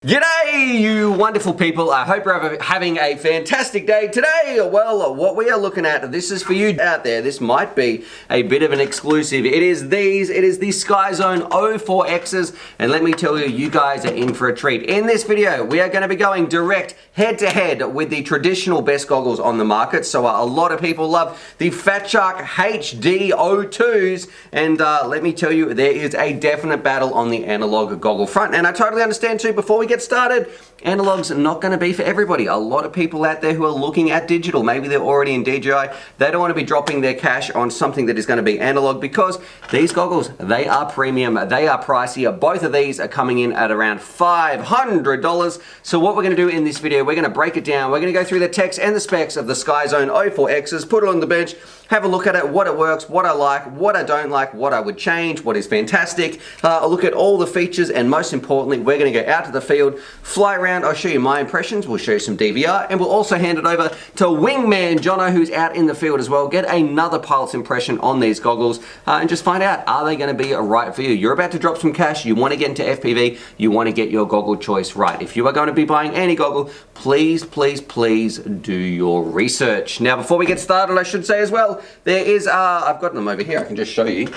G'day, you wonderful people. I hope you're having a fantastic day today. Well, what we are looking at, this is for you out there. This might be a bit of an exclusive. It is the SKYZONE 04Xs, and let me tell you, you guys are in for a treat. In this video, we are going to be going direct head-to-head with the traditional best goggles on the market. So a lot of people love the Fat Shark HD 02s, and let me tell you, there is a definite battle on the analog goggle front, and I totally understand too. Before we get started, analog's not going to be for everybody. A lot of people out there who are looking at digital, maybe they're already in DJI, they don't want to be dropping their cash on something that is going to be analog, because these goggles, they are premium, they are pricey. Both of these are coming in at around $500. So what we're going to do in this video, we're going to break it down. We're going to go through the text and the specs of the SKYZONE 04Xs, put it on the bench, have a look at it, what it works, what I like, what I don't like, what I would change, what is fantastic, look at all the features, and most importantly, we're going to go out to the field, fly around, I'll show you my impressions, we'll show you some DVR, and we'll also hand it over to Wingman Jono, who's out in the field as well, get another pilot's impression on these goggles, and just find out, are they going to be right for you? You're about to drop some cash, you want to get into FPV, you want to get your goggle choice right. If you are going to be buying any goggle, please, please, please do your research. Now, before we get started, I should say as well, there is, I've got them over here, I can just show you.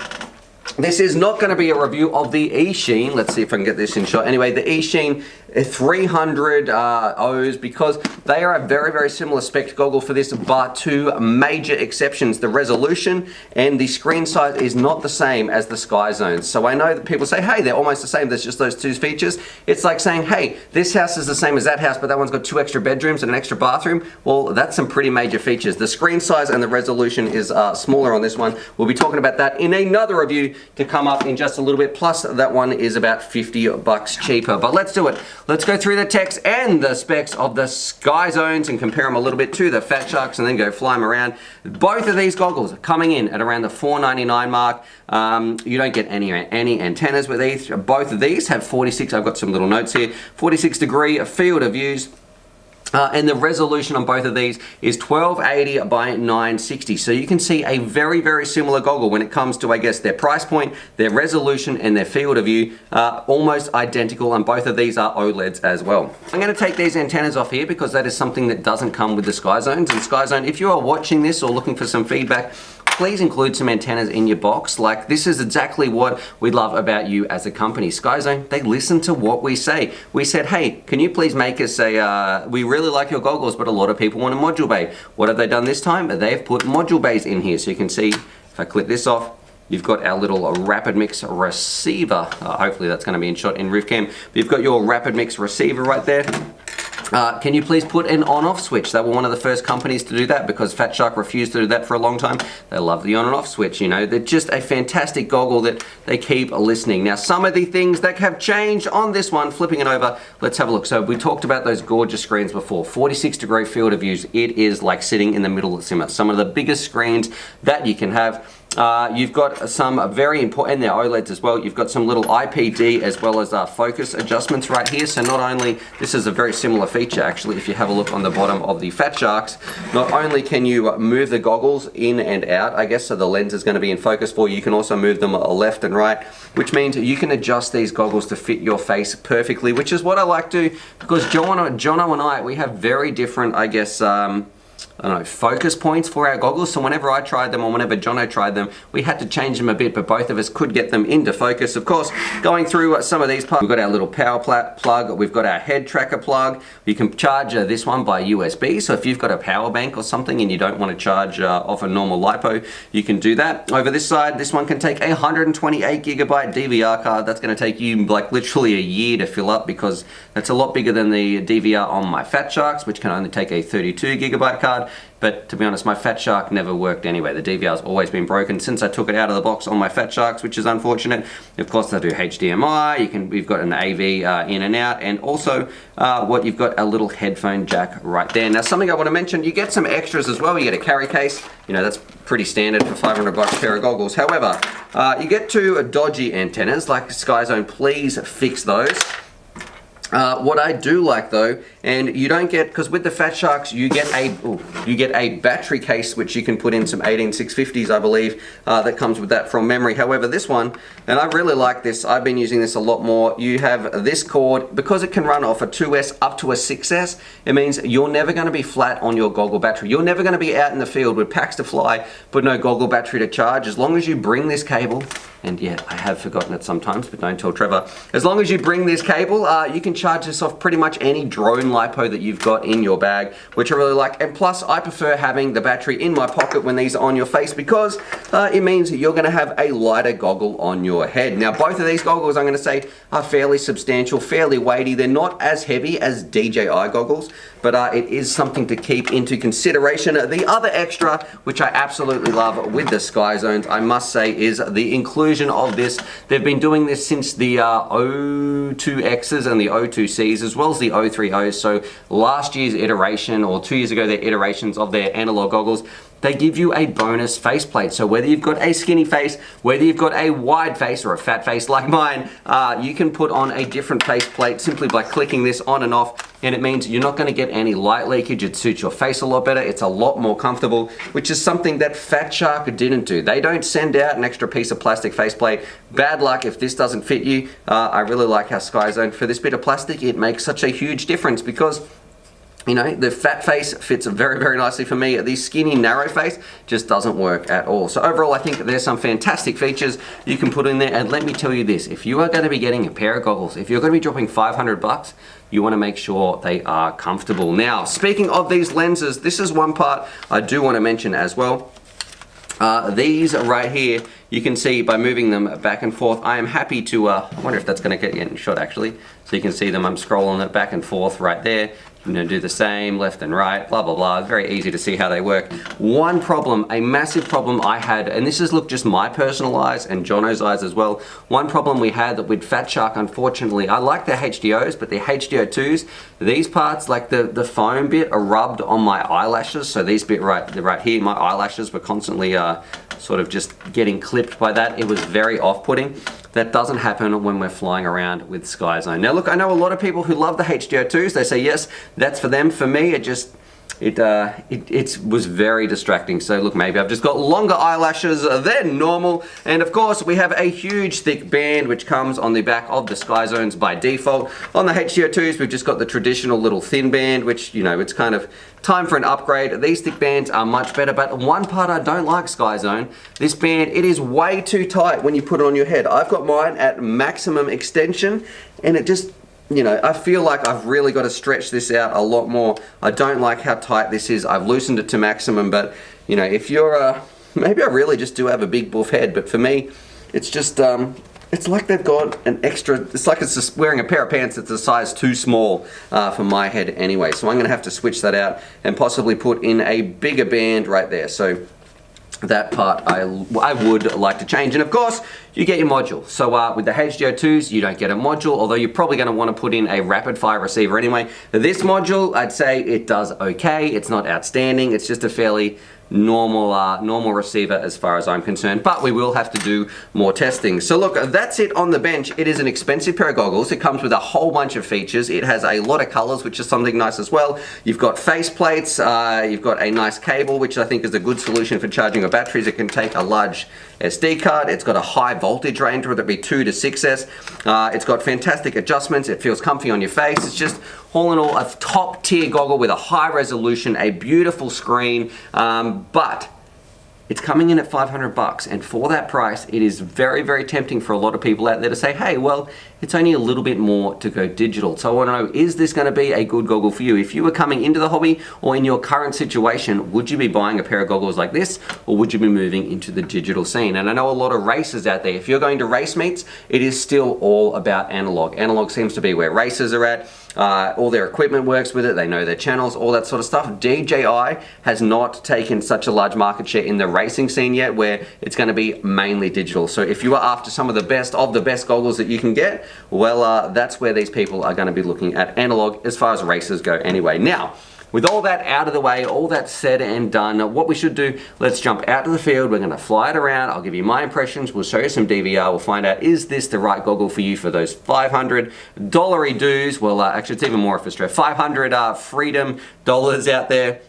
This is not going to be a review of the Eachine. Let's see if I can get this in shot. Anyway, the Eachine 300 O's, because they are a very, very similar spec goggle for this, but two major exceptions. The resolution and the screen size is not the same as the SKYZONE. So I know that people say, hey, they're almost the same. There's just those two features. It's like saying, hey, this house is the same as that house, but that one's got 2 extra bedrooms and an extra bathroom. Well, that's some pretty major features. The screen size and the resolution is smaller on this one. We'll be talking about that in another review to come up in just a little bit. Plus, that one is about 50 bucks cheaper. But let's do it. Let's go through the text and the specs of the SKYZONEs and compare them a little bit to the Fat Sharks, and then go fly them around. Both of these goggles are coming in at around the $499 mark. You don't get any antennas with these. Both of these have 46, I've got some little notes here, 46-degree field of views. And the resolution on both of these is 1280 by 960. So you can see a very, very similar goggle when it comes to, I guess, their price point, their resolution, and their field of view. Almost identical, and both of these are OLEDs as well. I'm going to take these antennas off here because that is something that doesn't come with the SKYZONEs. And SKYZONE, if you are watching this or looking for some feedback, please include some antennas in your box. Like, this is exactly what we love about you as a company. SKYZONE, they listen to what we say. We said, hey, can you please make us a, we really like your goggles, but a lot of people want a module bay. What have they done this time? They've put module bays in here. So you can see, if I click this off, you've got our little rapid mix receiver. Hopefully that's going to be in shot in roof cam. But you've got your rapid mix receiver right there. Can you please put an on-off switch? They were one of the first companies to do that, because Fat Shark refused to do that for a long time. They love the on and off switch, you know. They're just a fantastic goggle that they keep listening. Now, some of the things that have changed on this one, flipping it over, let's have a look. So we talked about those gorgeous screens before. 46-degree field of views. It is like sitting in the middle of the cinema. Some of the biggest screens that you can have. You've got some very important, and they're OLEDs as well, you've got some little IPD as well as focus adjustments right here. So not only, this is a very similar feature actually, if you have a look on the bottom of the Fat Sharks, not only can you move the goggles in and out, I guess, so the lens is going to be in focus for you, you can also move them left and right, which means you can adjust these goggles to fit your face perfectly, which is what I like to do, because Jono and I, we have very different, I guess, I don't know, focus points for our goggles. So whenever I tried them or whenever Jono tried them, we had to change them a bit, but both of us could get them into focus. Of course, going through some of these parts, we've got our little power plug, we've got our head tracker plug. You can charge this one by USB. So if you've got a power bank or something and you don't want to charge off a normal LiPo, you can do that. Over this side, this one can take a 128 gigabyte DVR card. That's going to take you like literally a year to fill up, because that's a lot bigger than the DVR on my Fat Sharks, which can only take a 32 gigabyte card. But to be honest, my Fat Shark never worked anyway. The DVR's always been broken since I took it out of the box on my Fat Sharks, which is unfortunate. Of course, they do HDMI. We've got an AV in and out, and also what you've got a little headphone jack right there. Now, something I want to mention, you get some extras as well. You get a carry case. You know, that's pretty standard for 500 bucks pair of goggles. However, you get two dodgy antennas like SKYZONE. Please fix those. What I do like though, and you don't get, because with the Fat Sharks you get a battery case which you can put in some 18650s, I believe, that comes with that from memory. However, this one, and I really like this, I've been using this a lot more. You have this cord, because it can run off a 2S up to a 6S, it means you're never going to be flat on your goggle battery. You're never going to be out in the field with packs to fly but no goggle battery to charge. As long as you bring this cable, and yeah, I have forgotten it sometimes, but don't tell Trevor. As long as you bring this cable, you can charge this off pretty much any drone LiPo that you've got in your bag, which I really like. And plus, I prefer having the battery in my pocket when these are on your face, because it means that you're gonna have a lighter goggle on your head. Now, both of these goggles, I'm gonna say, are fairly substantial, fairly weighty. They're not as heavy as DJI goggles, but it is something to keep into consideration. The other extra, which I absolutely love with the SKYZONEs, I must say, is the inclusion of this. They've been doing this since the O2Xs and the O2Cs, as well as the O3Os. So last year's iteration, or 2 years ago, their iterations of their analog goggles, they give you a bonus faceplate. So whether you've got a skinny face, whether you've got a wide face or a fat face like mine, you can put on a different faceplate simply by clicking this on and off, and it means you're not gonna get any light leakage. It suits your face a lot better. It's a lot more comfortable, which is something that Fat Shark didn't do. They don't send out an extra piece of plastic faceplate. Bad luck if this doesn't fit you. I really like how SKYZONE, for this bit of plastic, it makes such a huge difference, because you know, the fat face fits very, very nicely for me. The skinny, narrow face just doesn't work at all. So overall, I think there's some fantastic features you can put in there. And let me tell you this, if you are going to be getting a pair of goggles, if you're going to be dropping 500 bucks, you want to make sure they are comfortable. Now, speaking of these lenses, this is one part I do want to mention as well. These right here, you can see by moving them back and forth. I am happy to, I wonder if that's going to get in shot actually. So you can see them, I'm scrolling it back and forth right there. You know, do the same, left and right, blah, blah, blah. It's very easy to see how they work. One problem, a massive problem I had, and this is, look, just my personal eyes and Jono's eyes as well. One problem we had that with Fat Shark, unfortunately, I like the HDOs, but the HDO2s, these parts, like the foam bit, are rubbed on my eyelashes. So these bit right here, my eyelashes were constantly sort of just getting clipped by that. It was very off-putting. That doesn't happen when we're flying around with SKYZONE. Now look, I know a lot of people who love the HDO2s. They say, yes, that's for them. For me, it was very distracting. So look, maybe I've just got longer eyelashes than normal. And of course, we have a huge thick band which comes on the back of the SKYZONEs by default. On the HDO2s, we've just got the traditional little thin band, which, you know, it's kind of time for an upgrade. These thick bands are much better, but one part I don't like, SKYZONE, this band, it is way too tight when you put it on your head. I've got mine at maximum extension, and it just, you know, I feel like I've really got to stretch this out a lot more. I don't like how tight this is. I've loosened it to maximum, but, you know, if you're, maybe I really just do have a big buff head, but for me, it's just, it's like they've got an extra, it's like it's just wearing a pair of pants that's a size too small for my head anyway. So I'm going to have to switch that out and possibly put in a bigger band right there. So that part I would like to change. And of course, you get your module. So with the HDO2s, you don't get a module, although you're probably going to want to put in a rapid fire receiver anyway. This module, I'd say it does okay. It's not outstanding. It's just a fairly normal receiver as far as I'm concerned, but we will have to do more testing. So look, that's it on the bench. It is an expensive pair of goggles. It comes with a whole bunch of features. It has a lot of colors, which is something nice as well. You've got face plates, you've got a nice cable, which I think is a good solution for charging your batteries. It can take a large SD card. It's got a high voltage range, whether it be 2 to 6S. It's got fantastic adjustments. It feels comfy on your face. It's just, all in all, a top tier goggle with a high resolution, a beautiful screen, but it's coming in at 500 bucks, and for that price, it is very, very tempting for a lot of people out there to say, hey, well, it's only a little bit more to go digital. So I want to know, is this going to be a good goggle for you? If you were coming into the hobby or in your current situation, would you be buying a pair of goggles like this, or would you be moving into the digital scene? And I know a lot of racers out there, if you're going to race meets, it is still all about analog. Analog seems to be where racers are at. All their equipment works with it, they know their channels, all that sort of stuff. DJI has not taken such a large market share in the racing scene yet, where it's going to be mainly digital. So if you are after some of the best goggles that you can get, well, that's where these people are going to be looking at analog as far as racers go anyway. Now, with all that out of the way, all that said and done, what we should do, let's jump out to the field. We're going to fly it around. I'll give you my impressions. We'll show you some DVR. We'll find out, is this the right goggle for you for those $500 dues? Well, actually, it's even more if it's 500 freedom dollars out there.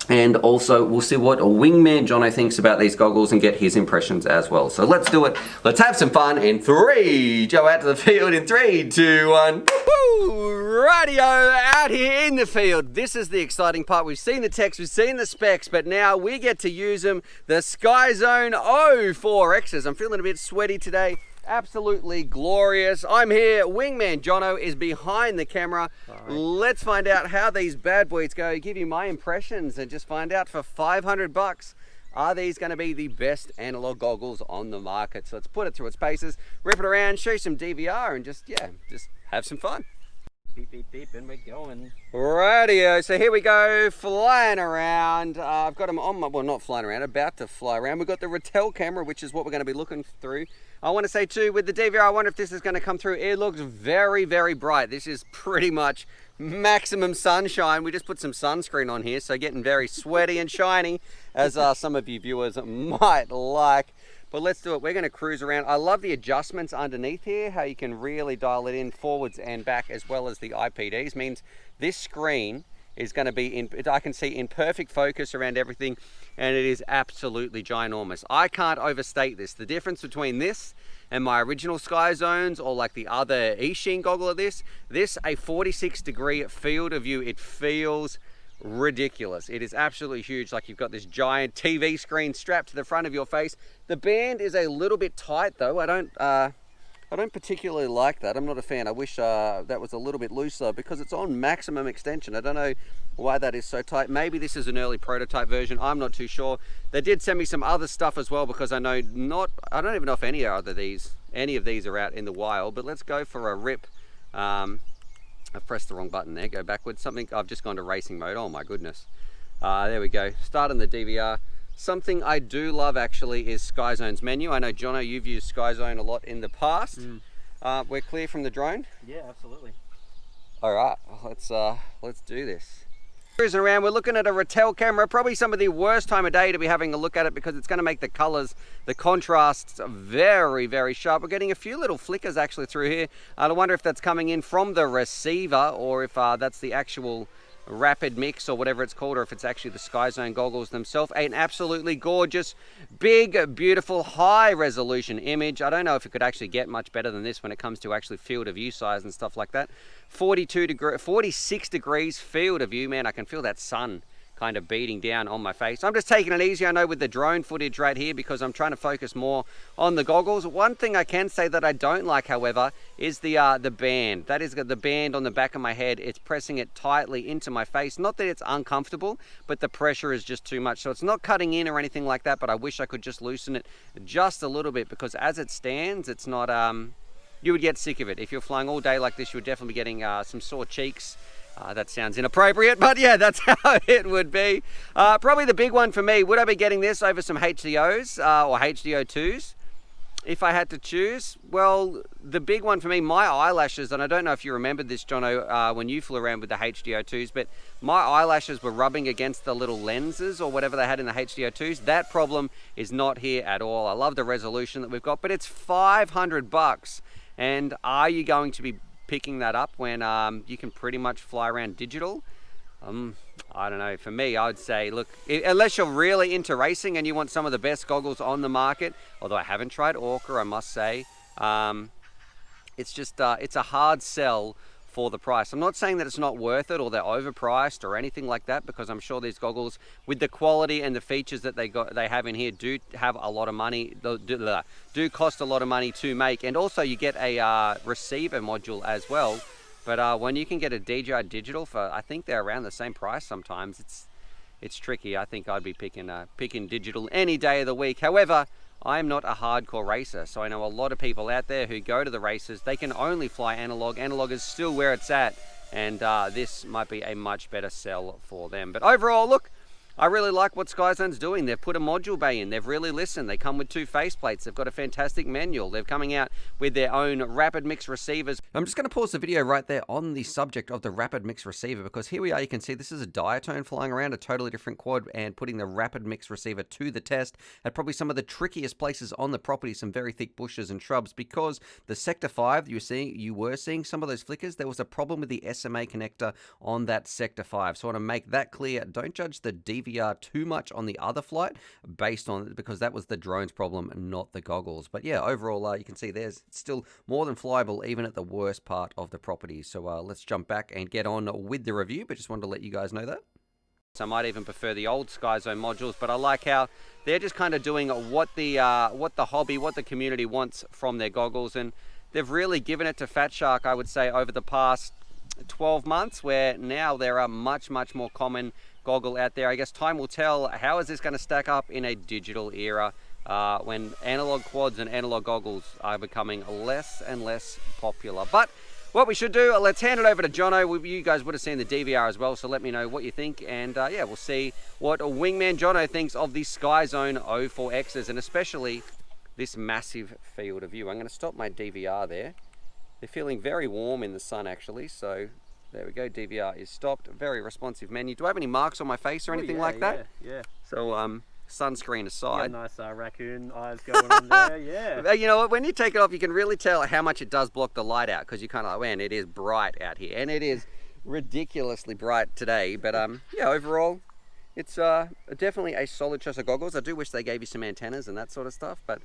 And also, we'll see what a Wingman Jono thinks about these goggles and get his impressions as well. So let's do it. Let's have some fun in 3. Joe out to the field in 3, 2, 1. Woo! Radio out here in the field. This is the exciting part. We've seen the text, we've seen the specs, but now we get to use them. The SKYZONE 04Xs. I'm feeling a bit sweaty today. Absolutely glorious. I'm here. Wingman Jono is behind the camera. Right. Let's find out how these bad boys go. Give you my impressions and just find out for $500. Are these going to be the best analog goggles on the market? So let's put it through its paces, rip it around, show you some DVR, and just have some fun. Beep, beep, beep, and we're going. Radio. So here we go, flying around. I've got them on my, well, not flying around, about to fly around. We've got the Ratel camera, which is what we're going to be looking through. I want to say too, with the DVR, I wonder if this is going to come through. It looks very, very bright. This is pretty much maximum sunshine. We just put some sunscreen on here, so getting very sweaty and shiny, as some of you viewers might like. But let's do it. We're going to cruise around. I love the adjustments underneath here, how you can really dial it in forwards and back, as well as the IPDs. Means this screen is going to be in, I can see in perfect focus around everything, and it is absolutely ginormous. I can't overstate this. The difference between this and my original SKYZONEs, or like the other Eachine goggle of this a 46-degree field of view. It feels ridiculous. It is absolutely huge. Like you've got this giant TV screen strapped to the front of your face. The band is a little bit tight though. I don't particularly like that. I'm not a fan. I wish that was a little bit looser because it's on maximum extension. I don't know why that is so tight. Maybe this is an early prototype version. I'm not too sure. They did send me some other stuff as well, because I don't even know if any of these are out in the wild. But let's go for a rip. I've pressed the wrong button there. Go backwards. I've just gone to racing mode. Oh my goodness. There we go. Starting the DVR. Something I do love actually is SKYZONE's menu. I know, Jono, you've used SKYZONE a lot in the past. We're clear from the drone? Yeah, absolutely. All right, let's do this. Cruising around, we're looking at a Ratel camera. Probably some of the worst time of day to be having a look at it, because it's going to make the colors, the contrasts very, very sharp. We're getting a few little flickers actually through here. I wonder if that's coming in from the receiver, or if that's the actual rapid mix or whatever it's called, or if it's actually the SKYZONE goggles themselves. An absolutely gorgeous, big, beautiful, high resolution image. I don't know if it could actually get much better than this when it comes to actually field of view size and stuff like that. 46 degrees field of view. Man, I can feel that sun kind of beating down on my face. I'm just taking it easy, I know, with the drone footage right here, because I'm trying to focus more on the goggles. One thing I can say that I don't like, however, is the band. That is the band on the back of my head. It's pressing it tightly into my face. Not that it's uncomfortable, but the pressure is just too much. So it's not cutting in or anything like that, but I wish I could just loosen it just a little bit, because as it stands, it's not, you would get sick of it. If you're flying all day like this, you would definitely be getting some sore cheeks. That sounds inappropriate, but yeah, that's how it would be. Probably the big one for me, would I be getting this over some HDOs or HDO2s? If I had to choose, well, the big one for me, my eyelashes, and I don't know if you remember this, Jono, when you flew around with the HDO2s, but my eyelashes were rubbing against the little lenses or whatever they had in the HDO2s. That problem is not here at all. I love the resolution that we've got, but it's $500. And are you going to be picking that up when you can pretty much fly around digital? I don't know. For me, I would say, look, unless you're really into racing and you want some of the best goggles on the market, although I haven't tried Orca, I must say, it's just it's a hard sell for the price. I'm not saying that it's not worth it or they're overpriced or anything like that, because I'm sure these goggles, with the quality and the features that they have in here, do have a lot of money, do cost a lot of money to make. And also you get a receiver module as well. But when you can get a DJI digital for, I think they're around the same price sometimes, it's tricky. I think I'd be picking digital any day of the week. However, I'm not a hardcore racer, so I know a lot of people out there who go to the races, they can only fly analog. Analog is still where it's at, and this might be a much better sell for them. But overall, look, I really like what SKYZONE's doing. They've put a module bay in. They've really listened. They come with 2 faceplates. They've got a fantastic manual. They're coming out with their own rapid mix receivers. I'm just going to pause the video right there on the subject of the rapid mix receiver, because here we are. You can see this is a diatone flying around, a totally different quad, and putting the rapid mix receiver to the test at probably some of the trickiest places on the property, some very thick bushes and shrubs, because the Sector 5, you were seeing some of those flickers. There was a problem with the SMA connector on that Sector 5. So I want to make that clear. Don't judge the DVR too much on the other flight based on it, because that was the drone's problem, not the goggles. But yeah, overall, you can see there's still more than flyable even at the worst part of the property. So let's jump back and get on with the review, but just wanted to let you guys know that. So I might even prefer the old SKYZONE modules, but I like how they're just kind of doing what the hobby, what the community wants from their goggles, and they've really given it to Fat Shark, I would say, over the past 12 months, where now there are much more common goggle out there. I guess time will tell. How is this going to stack up in a digital era when analog quads and analog goggles are becoming less and less popular? But what we should do, let's hand it over to Jono. You guys would have seen the DVR as well, so let me know what you think, and yeah, we'll see what Wingman Jono thinks of the SKYZONE 04Xs, and especially this massive field of view. I'm going to stop my DVR there. They're feeling very warm in the sun, actually, so there we go. DVR is stopped. Very responsive menu. Do I have any marks on my face or anything like that? Yeah. So, sunscreen aside. Yeah, nice raccoon eyes going on there, yeah. You know what, when you take it off, you can really tell how much it does block the light out, because you kind of like, man, it is bright out here. And it is ridiculously bright today. But yeah, overall, it's definitely a solid choice of goggles. I do wish they gave you some antennas and that sort of stuff, but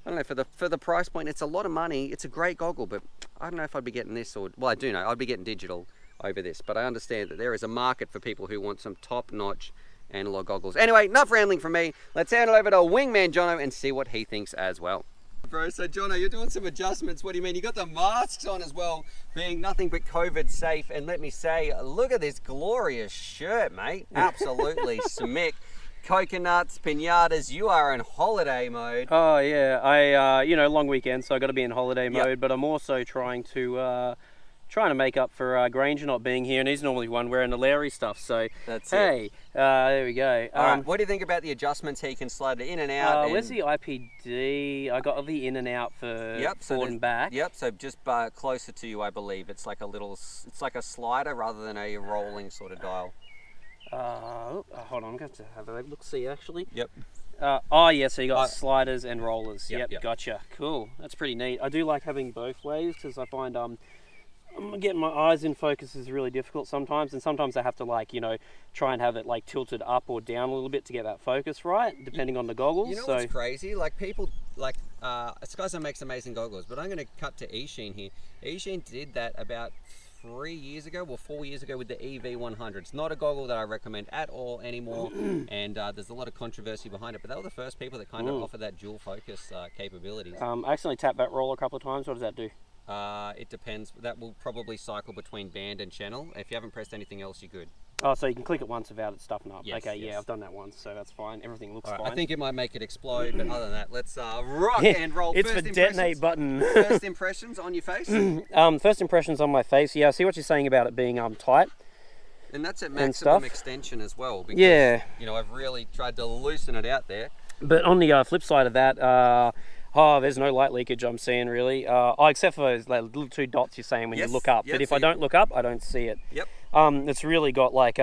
I don't know, for the price point, it's a lot of money. It's a great goggle, but I don't know if I'd be getting this, or, well, I do know, I'd be getting digital over this, but I understand that there is a market for people who want some top-notch analog goggles. Anyway, enough rambling from me. Let's hand it over to Wingman Jono and see what he thinks as well. Bro, so Jono, you're doing some adjustments. What do you mean? You got the masks on as well, being nothing but COVID safe. And let me say, look at this glorious shirt, mate. Absolutely smick. Coconuts, pinatas, you are in holiday mode. Oh yeah, I you know, long weekend, so I got to be in holiday mode, but I'm also trying to make up for Granger not being here, and he's normally one wearing the Larry stuff, so that's hey, there we go. All right, what do you think about the adjustments here? You can slide it in and out. Where's the IPD? I got the in and out for forward and back. Yep, so just closer to you, I believe. It's like a slider rather than a rolling sort of dial. Hold on, I'm going to have a look-see actually. Yep. Oh yeah, so you got sliders and rollers. Yep. Gotcha. Cool. That's pretty neat. I do like having both ways, because I find getting my eyes in focus is really difficult sometimes, and sometimes I have to, like, you know, try and have it like tilted up or down a little bit to get that focus right, depending on the goggles. You know what's crazy? Like, people like SKYZONE makes amazing goggles, but I'm going to cut to Eachine here. Eachine did that about 4 years ago with the EV100. It's not a goggle that I recommend at all anymore, and there's a lot of controversy behind it, but they were the first people that kind of offered that dual focus capabilities. I accidentally tapped that roller a couple of times. What does that do? It depends. That will probably cycle between band and channel. If you haven't pressed anything else, you're good. Oh, so you can click it once without it stuffing up. Yes, okay, yes. Yeah, I've done that once, so that's fine. Everything looks fine. I think it might make it explode, but other than that, let's rock and roll. It's the detonate button. First impressions on your face? First impressions on my face, yeah. I see what you're saying about it being tight. And that's at maximum extension as well, because, you know, I've really tried to loosen it out there. But on the flip side of that, there's no light leakage I'm seeing really. Except for those like, little 2 dots you're saying when you look up. But if I don't look up, I don't see it. Yep. It's really got like,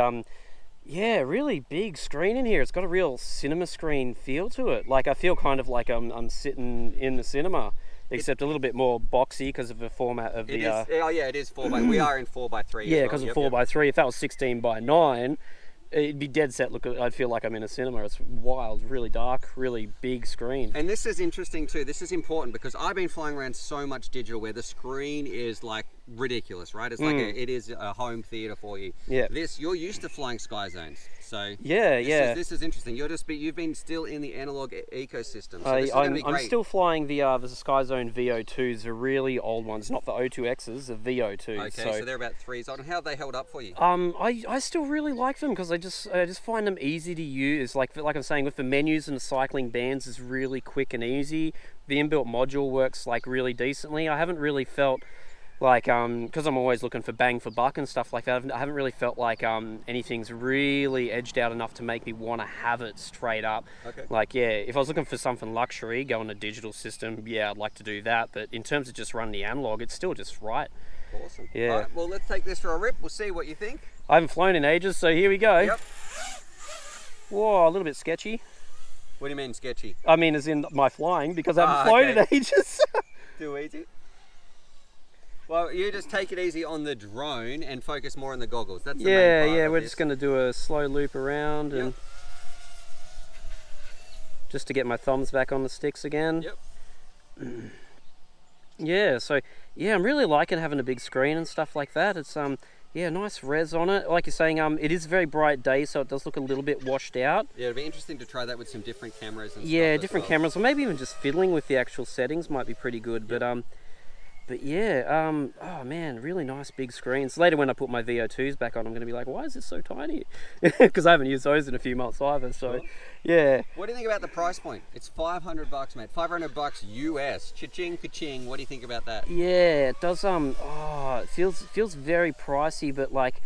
really big screen in here. It's got a real cinema screen feel to it. Like, I feel kind of like I'm sitting in the cinema, except a little bit more boxy because of the format of the... it is 4x... we are in 4x3. Yeah, because of 4x3. If that was 16:9... it'd be dead set. Look, I'd feel like I'm in a cinema. It's wild, really dark, really big screen. And this is interesting too. This is important because I've been flying around so much digital where the screen is like ridiculous, right? It's like it is a home theater for you. Yeah. You're used to flying SKYZONEs, so this is interesting. You've been still in the analog ecosystem. So I'm still flying the SKYZONE VO2s, the really old ones, not the O2Xs, the VO2s. Okay, so they're about 3s old. And how have they held up for you? I still really like them because I just find them easy to use. Like I'm saying, with the menus and the cycling bands is really quick and easy. The inbuilt module works like really decently. I haven't really felt Like, because I'm always looking for bang for buck and stuff like that. I haven't really felt like anything's really edged out enough to make me want to have it straight up. Okay. Like, yeah, if I was looking for something luxury, go on a digital system, yeah, I'd like to do that. But in terms of just running the analog, it's still just right. Awesome. Yeah. All right, well, let's take this for a rip. We'll see what you think. I haven't flown in ages, so here we go. Yep. Whoa, a little bit sketchy. What do you mean sketchy? I mean, as in my flying, because I haven't flown in ages. Too easy? Well, you just take it easy on the drone and focus more on the goggles. That's the main part of we're this. just going to do a slow loop around and just to get my thumbs back on the sticks again. Yep. Yeah, so yeah, I'm really liking having a big screen and stuff like that. It's yeah, nice res on it. Like you're saying, it is a very bright day, so it does look a little bit washed out. Yeah, it'd be interesting to try that with some different cameras and yeah, stuff. different cameras, or maybe even just fiddling with the actual settings might be pretty good. But yeah, oh man, really nice big screens. Later when I put my VO2s back on, I'm going to be like, why is this so tiny? Because I haven't used those in a few months either, so yeah. What do you think about the price point? It's $500, mate. $500 US. Cha-ching, ka-ching. What do you think about that? Yeah, it does, it feels very pricey, but like,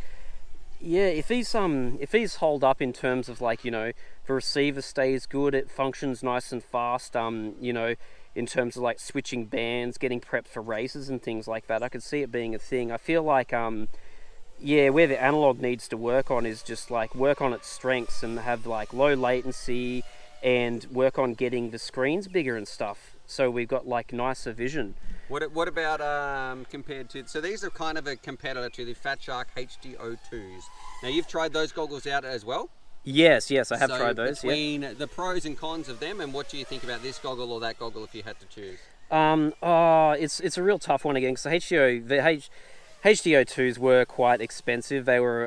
yeah, if these hold up in terms of like, you know, the receiver stays good, it functions nice and fast, you know, in terms of like switching bands, getting prepped for races and things like that, I could see it being a thing. I feel like, yeah, where the analog needs to work on is just like work on its strengths and have like low latency and work on getting the screens bigger and stuff. So we've got like nicer vision. What about compared to, so these are kind of a competitor to the Fat Shark HD02s. Now you've tried those goggles out as well? Yes, I have tried those. Between the pros and cons of them, and what do you think about this goggle or that goggle if you had to choose? It's a real tough one again, because the HDO2s were quite expensive. They were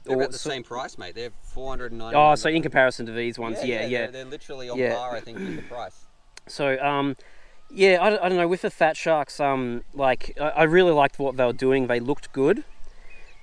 they're about the same price, mate. They're $490. Oh, so in comparison to these ones, yeah. They're literally on par, I think, with the price. So yeah, I don't know. With the Fat Sharks, like I really liked what they were doing. They looked good.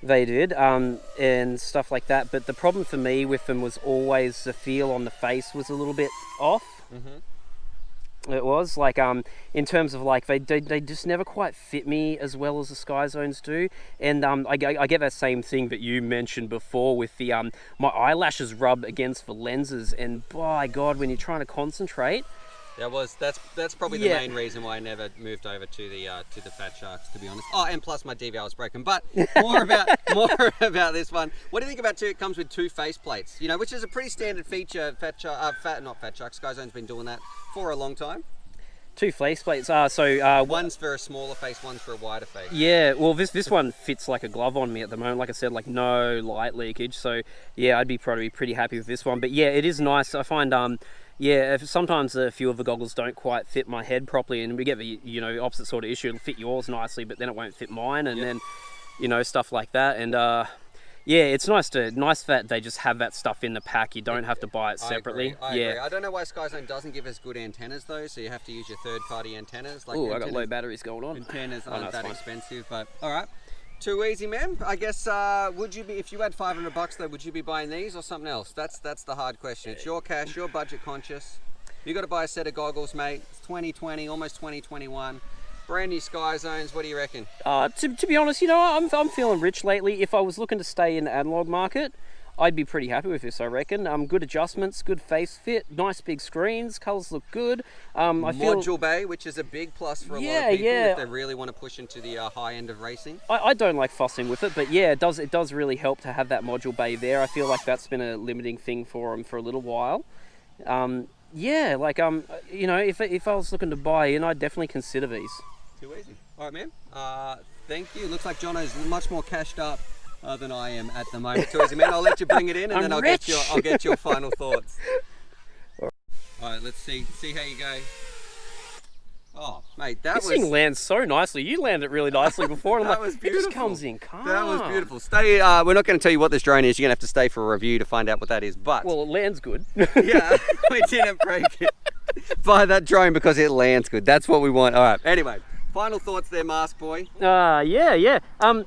They did, and stuff like that. But the problem for me with them was always the feel on the face was a little bit off. Mm-hmm. It was like, in terms of like they just never quite fit me as well as the SKYZONEs do. And I get that same thing that you mentioned before with the my eyelashes rub against the lenses, and by God, when you're trying to concentrate. That's probably the main reason why I never moved over to the Fat Sharks, to be honest. Oh, and plus my DVR was broken. But more about this one. What do you think about it comes with two face plates? You know, which is a pretty standard feature. SKYZONE's been doing that for a long time. Two face plates. One's for a smaller face, one's for a wider face. Yeah, well, this one fits like a glove on me at the moment. Like I said, like no light leakage. So yeah, I'd be probably pretty happy with this one. But yeah, it is nice. I find yeah, sometimes a few of the goggles don't quite fit my head properly, and we get the, you know, opposite sort of issue. It'll fit yours nicely, but then it won't fit mine, and then, you know, stuff like that. And yeah, it's nice that they just have that stuff in the pack. You don't have to buy it separately. I agree. I don't know why SKYZONE doesn't give us good antennas though, so you have to use your third-party antennas. Like, I got low batteries going on. Antennas aren't that expensive, but all right. Too easy, man. I guess, would you be, if you had $500 though, would you be buying these or something else? That's the hard question. It's your cash, you're budget conscious. You got to buy a set of goggles, mate. It's 2020, almost 2021. Brand new SKYZONEs. What do you reckon? To be honest, you know, I'm feeling rich lately. If I was looking to stay in the analog market, I'd be pretty happy with this, I reckon. Good adjustments, good face fit, nice big screens, colours look good. Module bay, which is a big plus for a lot of people if they really want to push into the high end of racing. I don't like fussing with it, but yeah, it does really help to have that module bay there. I feel like that's been a limiting thing for them for a little while. Yeah, like you know, if I was looking to buy in, I'd definitely consider these. Too easy. All right, man. Thank you. Looks like Jono's much more cashed up than I am at the moment. Too easy, man. I'll let you bring it in, and then I'll get your final thoughts. All right, let's see how you go. Oh, mate, this thing lands so nicely. You landed really nicely before. And that was beautiful. It just comes in calm. That was beautiful. Stay. We're not going to tell you what this drone is. You're going to have to stay for a review to find out what that is. But well, it lands good. Yeah, we didn't break it. Buy that drone because it lands good. That's what we want. All right. Anyway. Final thoughts there, Mask Boy. Yeah. To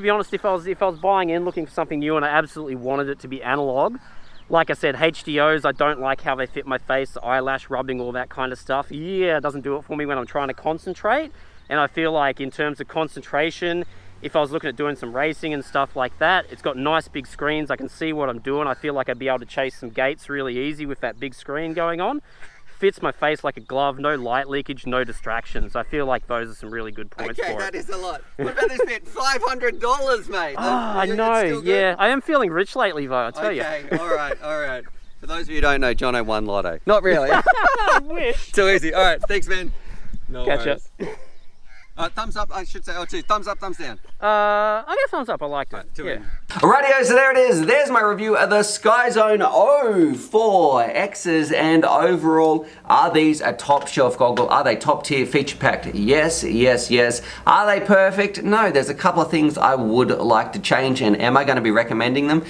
be honest, if I was buying in looking for something new and I absolutely wanted it to be analog, like I said, HDOs, I don't like how they fit my face, the eyelash rubbing, all that kind of stuff. Yeah, it doesn't do it for me when I'm trying to concentrate. And I feel like in terms of concentration, if I was looking at doing some racing and stuff like that, it's got nice big screens. I can see what I'm doing. I feel like I'd be able to chase some gates really easy with that big screen going on. Fits my face like a glove, no light leakage, no distractions. I feel like those are some really good points for it. Okay, that is a lot. What about this bit? $500, mate. I know, yeah. I am feeling rich lately, though, I tell you. Okay, all right. For those of you who don't know, Jono won Lotto. Not really. I wish. Too easy. All right, thanks, man. No Catch worries. up. Thumbs up, I should say. Oh, two. Thumbs up, thumbs down. I get thumbs up. I liked it. Yeah. Alrighty, so there it is. There's my review of the SKYZONE 04Xs, and overall, are these a top shelf goggle? Are they top tier, feature packed? Yes. Are they perfect? No, there's a couple of things I would like to change, and am I going to be recommending them?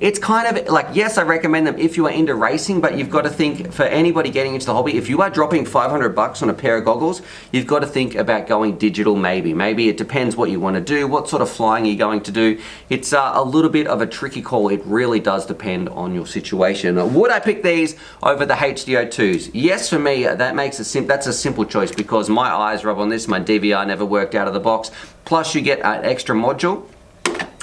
It's kind of like, yes, I recommend them if you are into racing, but you've got to think, for anybody getting into the hobby, if you are dropping $500 on a pair of goggles, you've got to think about going digital maybe. Maybe it depends what you want to do, what sort of flying you're going to do. It's a little bit of a tricky call. It really does depend on your situation. Would I pick these over the HDO2s? Yes, for me, that's a simple choice because my eyes rub on this. My DVR never worked out of the box. Plus, you get an extra module.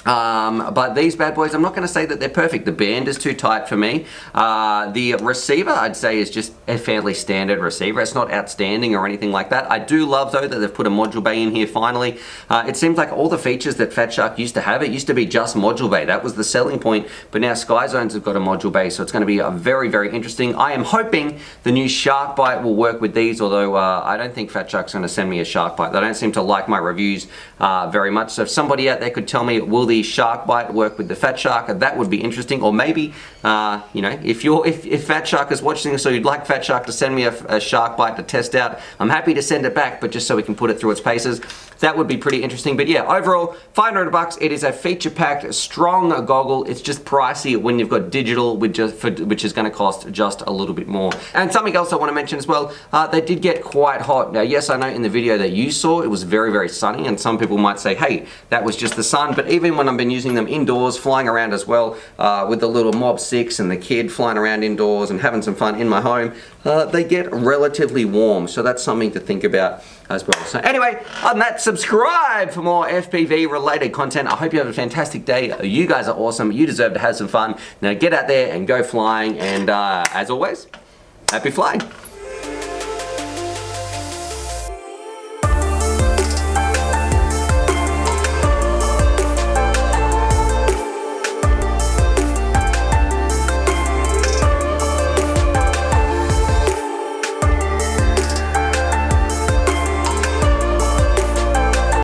But these bad boys, I'm not going to say that they're perfect. The band is too tight for me. The receiver, I'd say, is just a fairly standard receiver. It's not outstanding or anything like that. I do love, though, that they've put a module bay in here finally. It seems like all the features that Fat Shark used to have, it used to be just module bay. That was the selling point, but now SKYZONE's have got a module bay, so it's going to be very, very interesting. I am hoping the new Shark Bite will work with these, although I don't think Fat Shark's going to send me a Shark Bite. They don't seem to like my reviews very much, so if somebody out there could tell me, will the Shark Bite work with the Fat Shark? That would be interesting. Or maybe, you know, if Fat Shark is watching this, so you'd like Fat Shark to send me a Shark Bite to test out, I'm happy to send it back, but just so we can put it through its paces. That would be pretty interesting. But yeah, overall, $500. It is a feature-packed, strong goggle. It's just pricey when you've got digital, which is going to cost just a little bit more. And something else I want to mention as well, they did get quite hot. Now, yes, I know in the video that you saw, it was very, very sunny, and some people might say, hey, that was just the sun. But even when I've been using them indoors, flying around as well, with the little Mob 6 and the kid flying around indoors and having some fun in my home, they get relatively warm. So that's something to think about as well. So anyway, other than that, subscribe for more FPV related content. I hope you have a fantastic day. You guys are awesome. You deserve to have some fun. Now get out there and go flying. And as always, happy flying.